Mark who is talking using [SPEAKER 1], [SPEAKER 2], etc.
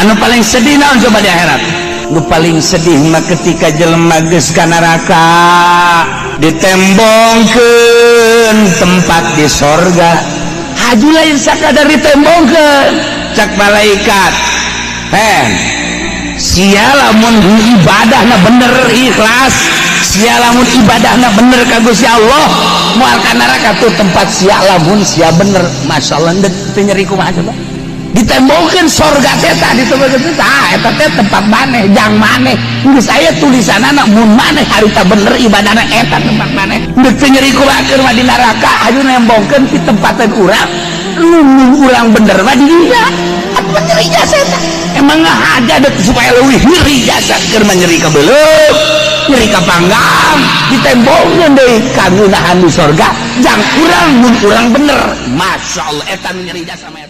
[SPEAKER 1] anu paling sedih naon coba di akhirat? Nu paling sedih mah ketika jelema geus ka neraka ditembongkeun tempat di sorga. Haju lain sakadar ditembongkeun cak malaikat. Sia lamun ibadahna bener ikhlas, sia lamun ibadahna bener ka Gusti Allah, moal ka neraka tuh tempat sia lamun sia bener. Masyaallah teu nyeri kumaha coba. Ditembongkeun sorga teh tah ditembongkeun tah eta teh tempat maneh jang maneh geus aya tulisanana mun maneh harita bener ibadahna eta tempat maneh teu nyeri kumaha keur mah di neraka aju nembongkeun ti tempateun urang mun urang bener mah di dieu atuh nyeri jasa eta emang ngahaja dek supaya leuwih nyeri jasa keur mah nyeri ka beuleuh nyeri ka panggang ditembongkeun deui ka gunahan di sorga jang urang mun urang bener masyaallah eta nyeri jasa mah